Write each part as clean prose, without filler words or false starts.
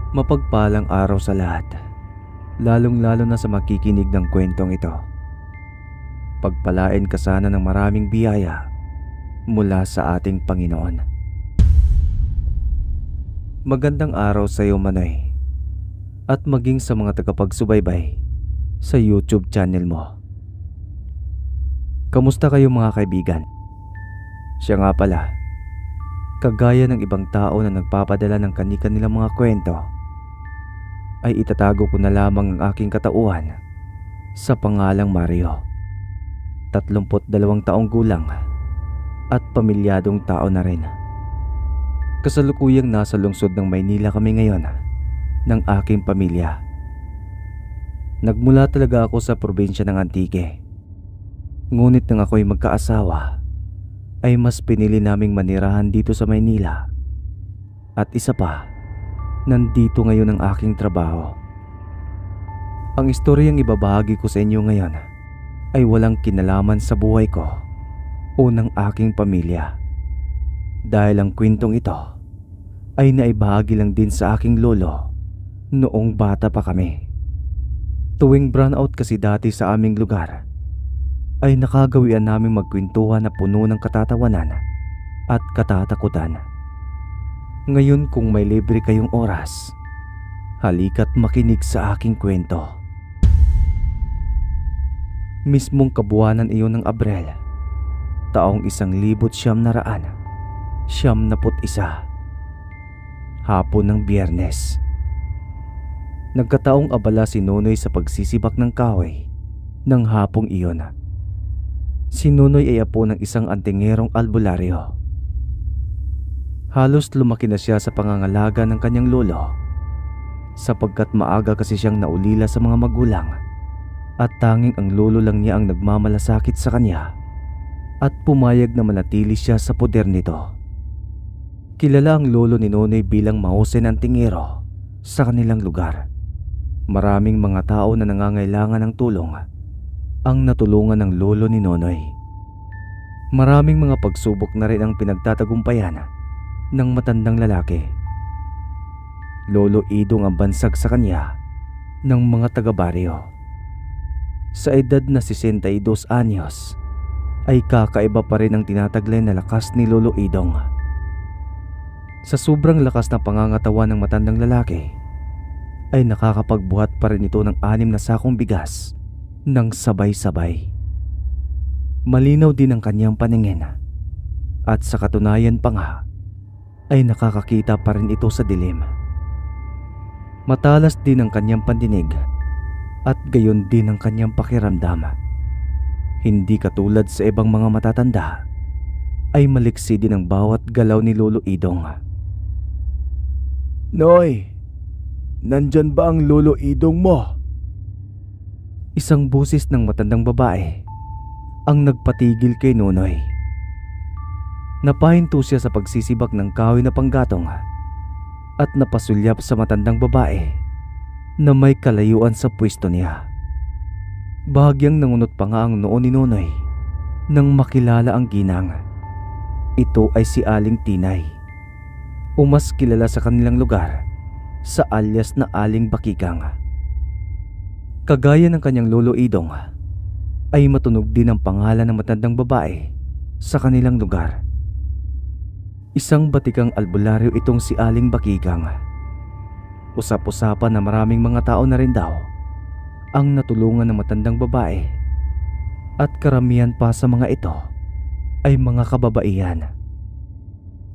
Mapagpalang araw sa lahat, lalong-lalo na sa makikinig ng kwentong ito. Pagpalain ka sana ng maraming biyaya mula sa ating Panginoon. Magandang araw sa iyo, Manoy, at maging sa mga tagapagsubaybay sa YouTube channel mo. Kamusta kayo mga kaibigan? Siya nga pala, kagaya ng ibang tao na nagpapadala ng kani-kanilang mga kwento, ay itatago ko na lamang ang aking katauhan sa pangalang Mario. 32 taong gulang at pamilyadong tao na rin. Kasalukuyang nasa lungsod ng Maynila kami ngayon ng aking pamilya. Nagmula talaga ako sa probinsya ng Antique. Ngunit nang ako'y magkaasawa, ay mas pinili naming manirahan dito sa Maynila. At isa pa, nandito ngayon ang aking trabaho. Ang istoryang ibabahagi ko sa inyo ngayon ay walang kinalaman sa buhay ko o ng aking pamilya. Dahil ang kwentong ito ay naibahagi lang din sa aking lolo noong bata pa kami. Tuwing brownout kasi dati sa aming lugar, ay nakagawian naming magkwentuhan na puno ng katatawanan at katatakutan. Ngayon kung may libre kayong oras, halika't makinig sa aking kwento. Mismong kabuwanan iyon ng Abril, taong 1971, hapon ng Biyernes. Nagkataong abala si Nonoy sa pagsisibak ng kahoy ng hapong iyon. Si Nonoy ay apo ng isang antingerong albularyo. Halos lumaki na siya sa pangangalaga ng kanyang lolo, sapagkat maaga kasi siyang naulila sa mga magulang at tanging ang lolo lang niya ang nagmamalasakit sa kanya at pumayag na manatili siya sa poder nito. Kilala ang lolo ni Nonoy bilang mahusay na antingero sa kanilang lugar. Maraming mga tao na nangangailangan ng tulong ang natulungan ng lolo ni Nonoy. Maraming mga pagsubok na rin ang pinagtatagumpayan ng matandang lalaki. Lolo Idong ang bansag sa kanya ng mga taga-baryo. Sa edad na 62 anyos ay kakaiba pa rin ang tinataglay na lakas ni Lolo Idong. Sa sobrang lakas ng pangangatawan ng matandang lalaki ay nakakapagbuhat pa rin ito ng 6 na sakong bigas ng sabay-sabay. Malinaw din ang kanyang paningin at sa katunayan pa nga ay nakakakita pa rin ito sa dilim. Matalas din ang kanyang pandinig at gayon din ang kanyang pakiramdam. Hindi katulad sa ibang mga matatanda, ay maliksi din ang bawat galaw ni Lolo Idong. "Noy, nandyan ba ang Lolo Idong mo?" Isang boses ng matandang babae ang nagpatigil kay Nonoy. Napahinto siya sa pagsisibak ng kahoy na panggatong at napasulyap sa matandang babae na may kalayuan sa pwesto niya. Bahagyang nangunot pa nga ang noo ni Nonoy nang makilala ang ginang. Ito ay si Aling Tinay, o mas kilala sa kanilang lugar sa alias na Aling Bakikang. Kagaya ng kanyang lolo Idong, ay matunog din ang pangalan ng matandang babae sa kanilang lugar. Isang batikang albularyo itong si Aling Bakikang. Usap-usapan na maraming mga tao na rin daw ang natulungan ng matandang babae, at karamihan pa sa mga ito ay mga kababaihan.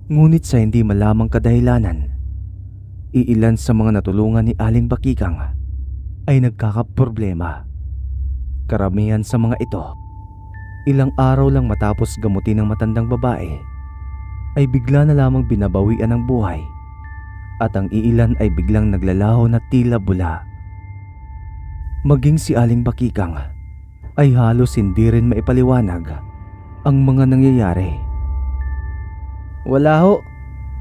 Ngunit sa hindi malamang kadahilanan, iilan sa mga natulungan ni Aling Bakikang ay nagkakaproblema. Karamihan sa mga ito, ilang araw lang matapos gamutin ng matandang babae, ay bigla na lamang binabawian ng buhay, at ang iilan ay biglang naglalaho na tila bula. Maging si Aling Bakikang ay halos hindi rin maipaliwanag ang mga nangyayari. "Wala ho,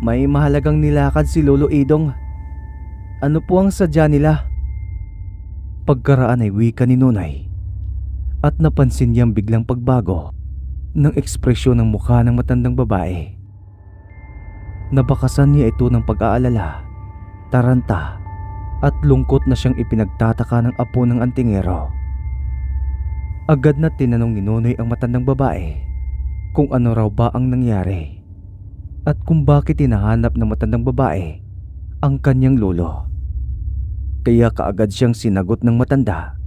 may mahalagang nilakad si Lolo Idong. Ano po ang sadya nila?" Pagkaraan ay wika ni Nonoy, at napansin niyang biglang pagbago ng ekspresyon ng mukha ng matandang babae. Nabakasan niya ito ng pag-aalala, taranta at lungkot na siyang ipinagtataka ng apo ng antingero. Agad na tinanong ni Nonoy ang matandang babae kung ano raw ba ang nangyari at kung bakit hinahanap ng matandang babae ang kanyang lolo. Kaya kaagad siyang sinagot ng matanda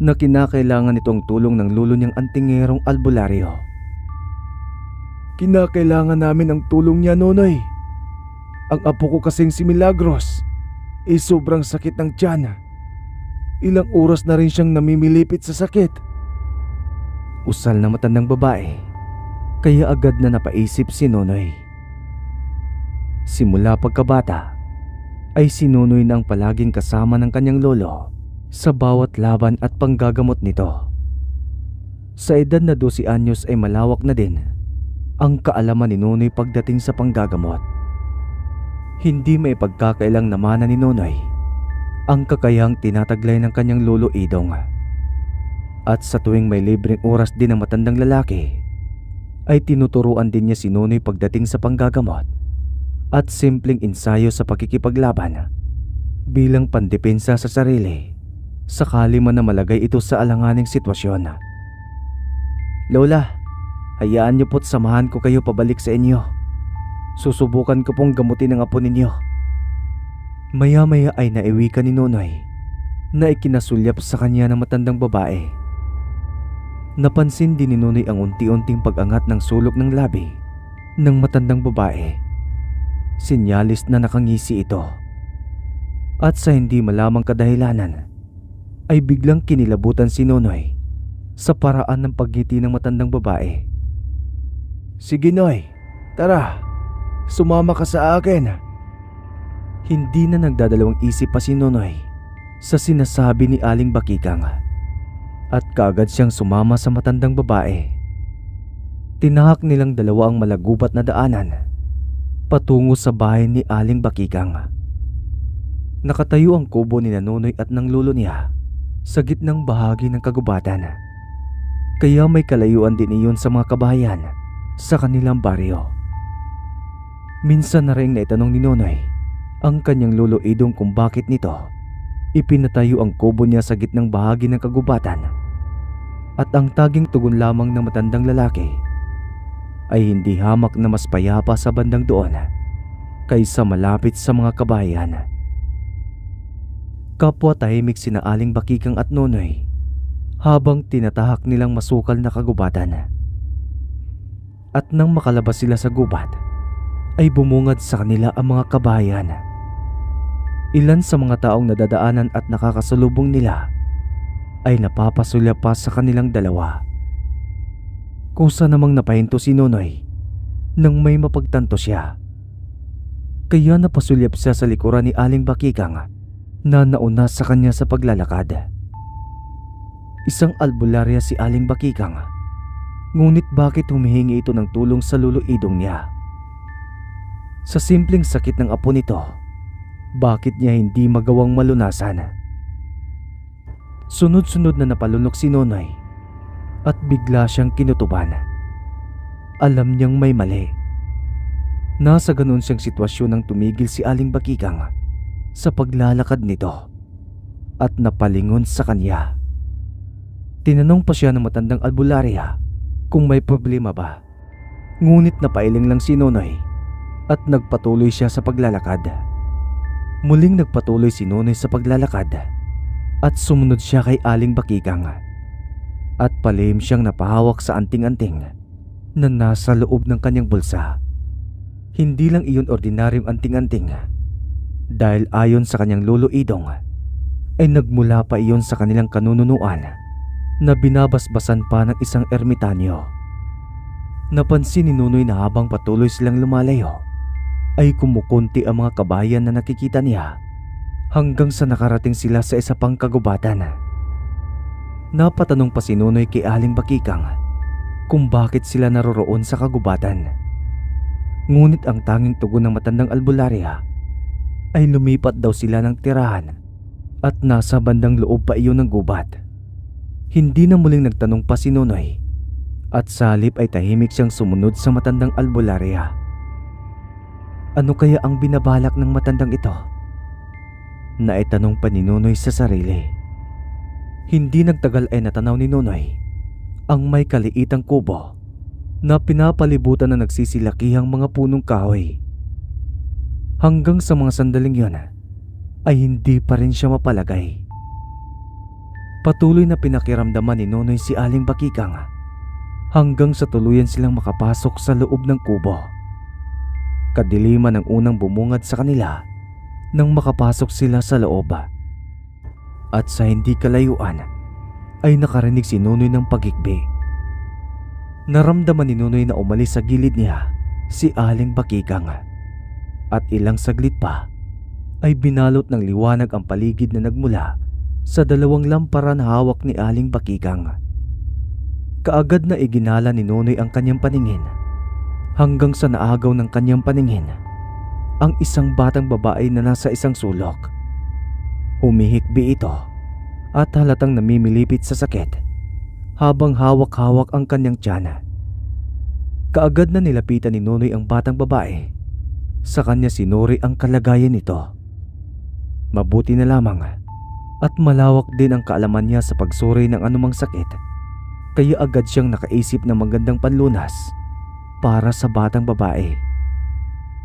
na kinakailangan nito ang tulong ng lolo niyang antingerong albularyo. "Kinakailangan namin ang tulong niya, Nonoy. Ang apo ko kasing si Milagros sobrang sakit ng tiyan. Ilang oras na rin siyang namimilipit sa sakit." Usal na matandang babae, kaya agad na napaisip si Nonoy. Simula pagkabata ay si Nonoy na ang palaging kasama ng kanyang lolo sa bawat laban at panggagamot nito. Sa edad na 12 anyos ay malawak na din ang kaalaman ni Nonoy pagdating sa panggagamot. Hindi may pagkakailang namana ni Nonoy ang kakayahang tinataglay ng kanyang lolo Idong. At sa tuwing may libreng oras din ang matandang lalaki, ay tinuturuan din niya si Nonoy pagdating sa panggagamot at simpleng ensayo sa pakikipaglaban bilang pandepensa sa sarili sakali man na malagay ito sa alanganing sitwasyon. "Lola, hayaan niyo po't samahan ko kayo pabalik sa inyo. Susubukan ko pong gamutin ang apo ninyo." Maya-maya ay naiwi ka ni Nonoy na ikinasulyap sa kanya ng matandang babae. Napansin din ni Nonoy ang unti-unting pag-angat ng sulok ng labi ng matandang babae. Sinyalis na nakangisi ito. At sa hindi malamang kadahilanan ay biglang kinilabutan si Nonoy sa paraan ng pagngiti ng matandang babae. "Sige Noy, tara, sumama ka sa akin." Hindi na nagdadalawang isip pa si Nonoy sa sinasabi ni Aling Bakikang at kaagad siyang sumama sa matandang babae. Tinahak nilang dalawa ang malagubat na daanan patungo sa bahay ni Aling Bakikang. Nakatayo ang kubo ni Nonoy at ng lolo niya sa gitnang bahagi ng kagubatan. Kaya may kalayuan din iyon sa mga kabahayan sa kanilang baryo. Minsan na rin naitanong ni Nonoy ang kanyang lolo Idong kung bakit nito ipinatayo ang kubo niya sa gitnang bahagi ng kagubatan. At ang taging tugon lamang ng matandang lalaki ay hindi hamak na mas payapa sa bandang doon kaysa malapit sa mga kabahayan. Kapwa tahimik sina Aling Bakikang at Nonoy habang tinatahak nilang masukal na kagubatan. At nang makalabas sila sa gubat ay bumungad sa kanila ang mga kabahayan. Ilan sa mga taong nadadaanan at nakakasalubong nila ay napapasulya pa sa kanilang dalawa. Kusa namang napahinto si Nonoy nang may mapagtanto siya. Kaya napasulyap siya sa likuran ni Aling Bakikang na nauna sa kanya sa paglalakad. Isang albularya si Aling Bakikang, ngunit bakit humihingi ito ng tulong sa lolo Idong niya? Sa simpleng sakit ng apo nito, bakit niya hindi magawang malunasan? Sunod-sunod na napalunok si Nonoy at bigla siyang kinutuban. Alam niyang may mali. Nasa ganoon siyang sitwasyon nang tumigil si Aling Bakikang sa paglalakad nito at napalingon sa kanya. Tinanong pa siya ng matandang albularya kung may problema ba. Ngunit napailing lang si Nonoy at nagpatuloy siya sa paglalakad. Muling nagpatuloy si Nonoy sa paglalakad at sumunod siya kay Aling Bakikang. At palihim siyang napahawak sa anting-anting na nasa loob ng kanyang bulsa. Hindi lang iyon ordinaryong anting-anting, dahil ayon sa kanyang lolo Idong ay nagmula pa iyon sa kanilang kanununuan na binabasbasan pa ng isang ermitanyo. Napansin ni Nonoy na habang patuloy silang lumalayo ay kumukunti ang mga kabahayan na nakikita niya hanggang sa nakarating sila sa isa pang kagubatan. Napatanong pa si Nonoy kay Aling Bakikang kung bakit sila naroroon sa kagubatan. Ngunit ang tanging tugon ng matandang albularya ay lumipat daw sila ng tirahan at nasa bandang loob pa iyon ng gubat. Hindi na muling nagtanong pa si Nonoy at sa halip ay tahimik siyang sumunod sa matandang albularya. Ano kaya ang binabalak ng matandang ito? na itanong pa ni Nonoy sa sarili. Hindi nagtagal ay natanaw ni Nonoy ang may kaliitang kubo na pinapalibutan na nagsisilakihang mga punong kahoy. Hanggang sa mga sandaling yon ay hindi pa rin siya mapalagay. Patuloy na pinakiramdaman ni Nonoy si Aling Bakikang hanggang sa tuluyan silang makapasok sa loob ng kubo. Kadiliman ang unang bumungad sa kanila nang makapasok sila sa loob. At sa hindi kalayuan ay nakarinig si Nonoy ng pagikbi. Naramdaman ni Nonoy na umalis sa gilid niya si Aling Bakikang. At ilang saglit pa ay binalot ng liwanag ang paligid na nagmula sa dalawang lampara na hawak ni Aling Bakikang. Kaagad na iginala ni Nonoy ang kanyang paningin hanggang sa naagaw ng kanyang paningin ang isang batang babae na nasa isang sulok. Humihikbi ito at halatang namimilipit sa sakit habang hawak-hawak ang kanyang tiyan. Kaagad na nilapitan ni Nonoy ang batang babae. Sa kanya sinuri ang kalagayan nito. Mabuti na lamang at malawak din ang kaalaman niya sa pagsuri ng anumang sakit, kaya agad siyang nakaisip ng magandang panlunas para sa batang babae.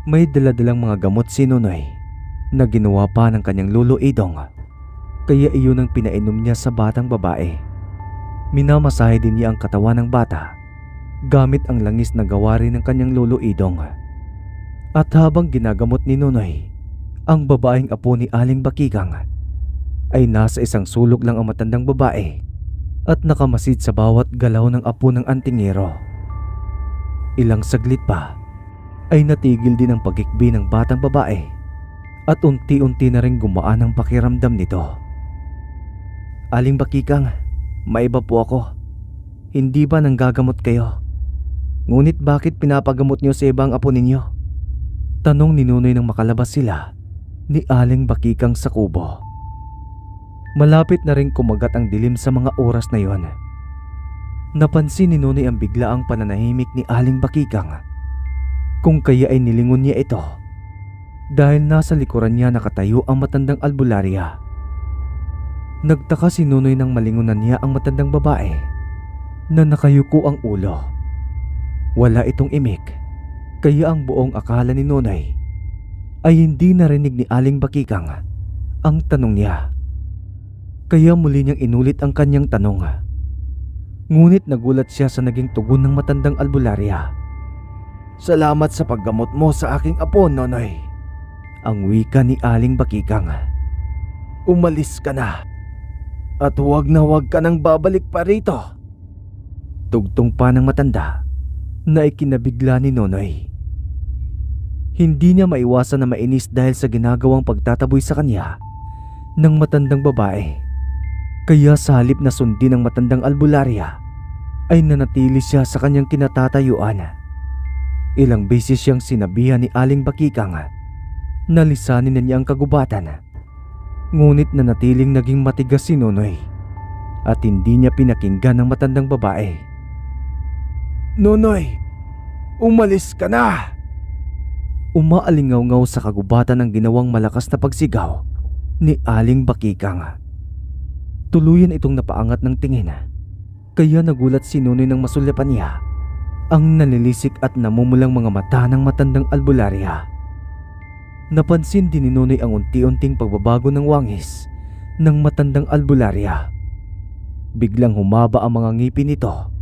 May daladalang mga gamot si Nonoy na ginawa pa ng kanyang lolo Idong, kaya iyon ang pinainom niya sa batang babae. Minamasahe din niya ang katawan ng bata gamit ang langis na gawa rin ng kanyang lolo Idong. At habang ginagamot ni Nonoy ang babaeng apo ni Aling Bakikang, ay nasa isang sulok lang ang matandang babae at nakamasid sa bawat galaw ng apo ng antingero. Ilang saglit pa ay natigil din ang pagikbi ng batang babae at unti-unti na rin gumaan ang pakiramdam nito. Aling Bakikang, maiba po ako. Hindi ba nanggagamot kayo? Ngunit bakit pinapagamot niyo sa ibang apo ninyo? Tanong ni Nonoy nang makalabas sila ni Aling Bakikang sa kubo. Malapit na rin kumagat ang dilim sa mga oras na yon. Napansin ni Nonoy ang biglaang pananahimik ni Aling Bakikang. Kung kaya ay nilingon niya ito dahil nasa likuran niya nakatayo ang matandang albularya. Nagtaka si Nonoy nang malingunan niya ang matandang babae na nakayuko ang ulo. Wala itong imik, kaya ang buong akala ni Nonoy ay hindi narinig ni Aling Bakikang ang tanong niya. Kaya muli niyang inulit ang kanyang tanong. Ngunit nagulat siya sa naging tugon ng matandang albularya. Salamat sa paggamot mo sa aking apo, Nonoy. Ang wika ni Aling Bakikang. Umalis ka na at huwag na huwag ka nang babalik pa rito. Tugtong pa ng matanda na ikinabigla ni Nonoy. Hindi niya maiwasan na mainis dahil sa ginagawang pagtataboy sa kanya ng matandang babae. Kaya sa halip na sundin ng matandang albularya ay nanatili siya sa kanyang kinatatayuan. Ilang beses siyang sinabihan ni Aling Bakikang na lisanin na niya ang kagubatan. Ngunit nanatiling naging matigas si Nonoy at hindi niya pinakinggan ng matandang babae. Nonoy, umalis ka na! Umaalingaw-ngaw sa kagubatan ang ginawang malakas na pagsigaw ni Aling Bakikang. Tuluyan itong napaangat ng tingin, kaya nagulat si Nonoy nang masulyapan niya ang nalilisik at namumulang mga mata ng matandang albularya. Napansin din ni Nonoy ang unti-unting pagbabago ng wangis ng matandang albularya. Biglang humaba ang mga ngipin nito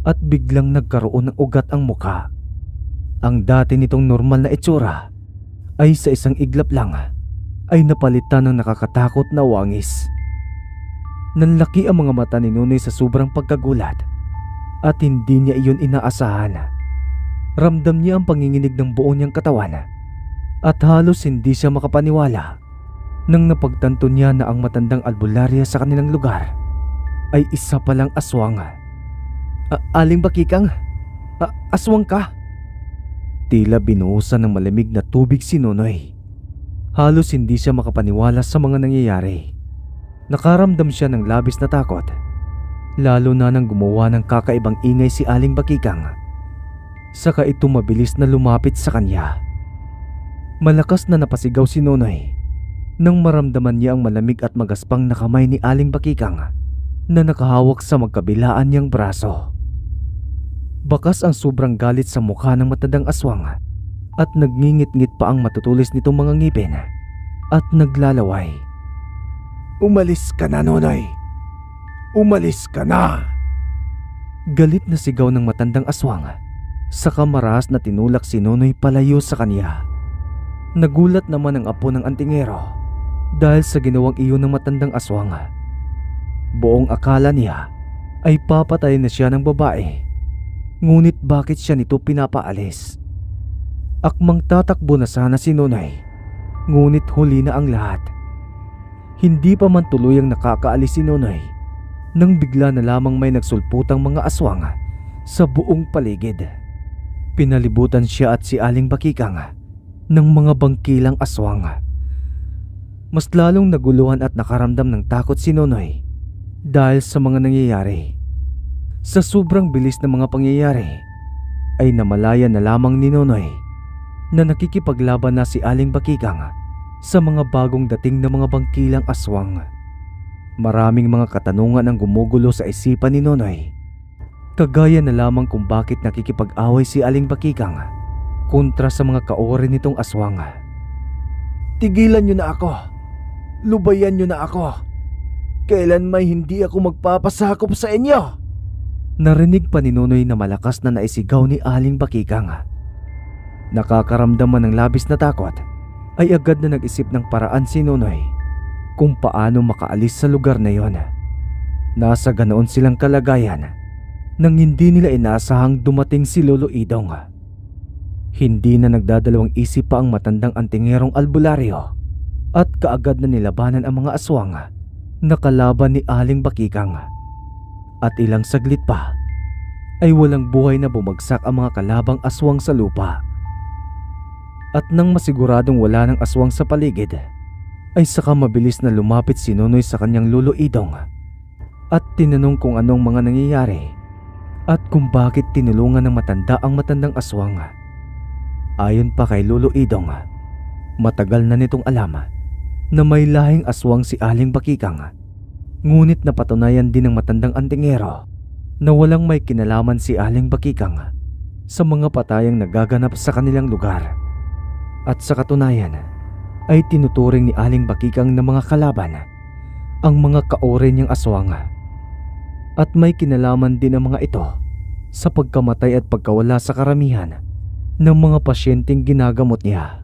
at biglang nagkaroon ng ugat ang muka. Ang dati nitong normal na itsura ay sa isang iglap lang ay napalitan ng nakakatakot na wangis. Nanlaki ang mga mata ni Nonoy sa sobrang pagkagulat at hindi niya iyon inaasahan. Ramdam niya ang panginginig ng buong niyang katawan at halos hindi siya makapaniwala nang napagtanto niya na ang matandang albularya sa kanilang lugar ay isa palang aswang. Aling Bakikang, aswang ka? Tila binuhusan ng malamig na tubig si Nonoy. Halos hindi siya makapaniwala sa mga nangyayari. Nakaramdam siya ng labis na takot, lalo na nang gumawa ng kakaibang ingay si Aling Bakikang. Saka ito mabilis na lumapit sa kanya. Malakas na napasigaw si Nonoy nang maramdaman niya ang malamig at magaspang na kamay ni Aling Bakikang na nakahawak sa magkabilaan niyang braso. Bakas ang sobrang galit sa mukha ng matandang aswang at nagngingit-ngit pa ang matutulis nitong mga ngipin at naglalaway. "Umalis ka na, Nonoy! Umalis ka na!" Galit na sigaw ng matandang aswang, saka maras na tinulak si Nonoy palayo sa kanya. Nagulat naman ang apo ng antingero dahil sa ginawang iyon ng matandang aswang. Buong akala niya ay papatay na siya ng babae, ngunit bakit siya nito pinapaalis? Akmang tatakbo na sana si Nonoy, ngunit huli na ang lahat. Hindi pa man tuluyang nakakaalis si Nonoy nang bigla na lamang may nagsulputang mga aswang sa buong paligid. Pinalibutan siya at si Aling Bakikang ng mga bangkilang aswang. Mas lalong naguluhan at nakaramdam ng takot si Nonoy dahil sa mga nangyayari. Sa sobrang bilis ng mga pangyayari ay namalaya na lamang ni Nonoy na nakikipaglaban na si Aling Bakikang sa mga bagong dating na mga bangkilang aswang. Maraming mga katanungan ang gumugulo sa isipan ni Nonoy. Kagaya na lamang kung bakit nakikipag-away si Aling Bakikang kontra sa mga kaori nitong aswang. "Tigilan niyo na ako! Lubayan niyo na ako! Kailan may hindi ako magpapasakop sa inyo!" Narinig pa ni Nonoy na malakas na naisigaw ni Aling Bakikang. Nakakaramdaman ng labis na takot ay agad na nag-isip ng paraan si Nonoy kung paano makaalis sa lugar na yon. Nasa ganoon silang kalagayan nang hindi nila inaasahang dumating si Lolo Idong. Hindi na nagdadalawang isip pa ang matandang antingerong albularyo at kaagad na nilabanan ang mga aswang na kalaban ni Aling Bakikang. At ilang saglit pa ay walang buhay na bumagsak ang mga kalabang aswang sa lupa. At nang masiguradong wala ng aswang sa paligid, ay saka mabilis na lumapit si Nonoy sa kanyang Lolo Idong at tinanong kung anong mga nangyayari at kung bakit tinulungan ng matanda ang matandang aswang. Ayon pa kay Lolo Idong, matagal na nitong alam na may lahing aswang si Aling Bakikang, ngunit napatunayan din ng matandang antingero na walang may kinalaman si Aling Bakikang sa mga patayang nagaganap sa kanilang lugar. At sa katunayan ay tinuturing ni Aling Bakikang na mga kalaban ang mga kaori niyang aswang. At may kinalaman din ang mga ito sa pagkamatay at pagkawala sa karamihan ng mga pasyenteng ginagamot niya.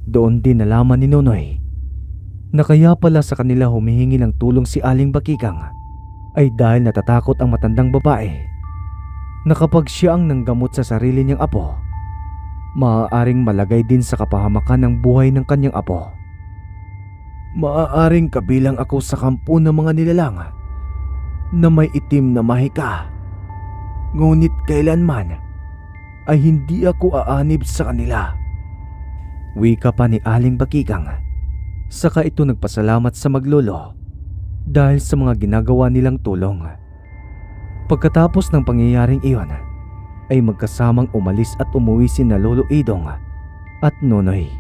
Doon din nalaman ni Nonoy na kaya pala sa kanila humihingi ng tulong si Aling Bakikang ay dahil natatakot ang matandang babae na kapag siya ang nanggamot sa sarili niyang apo, maaaring malagay din sa kapahamakan ng buhay ng kanyang apo. "Maaaring kabilang ako sa kampo ng mga nilalang na may itim na mahika, ngunit kailanman ay hindi ako aanib sa kanila," wika pa ni Aling Bakikang. Saka ito nagpasalamat sa maglolo dahil sa mga ginagawa nilang tulong. Pagkatapos ng pangyayaring iyon ay magkasamang umalis at umuwi sina Lolo Idong at Nonoy.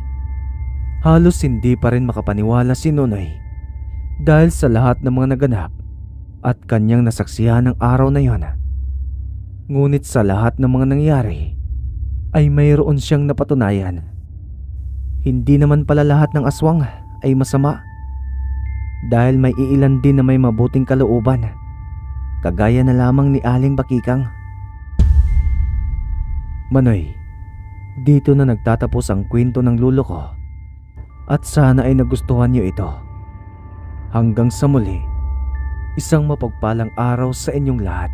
Halos hindi pa rin makapaniwala si Nonoy dahil sa lahat ng mga naganap at kanyang nasaksihan ng araw na yon. Ngunit sa lahat ng mga nangyari ay mayroon siyang napatunayan. Hindi naman pala lahat ng aswang ay masama dahil may iilan din na may mabuting kalooban, kagaya na lamang ni Aling Bakikang. Manoy, dito na nagtatapos ang kwento ng lulo ko at sana ay nagustuhan niyo ito. Hanggang sa muli, isang mapagpalang araw sa inyong lahat.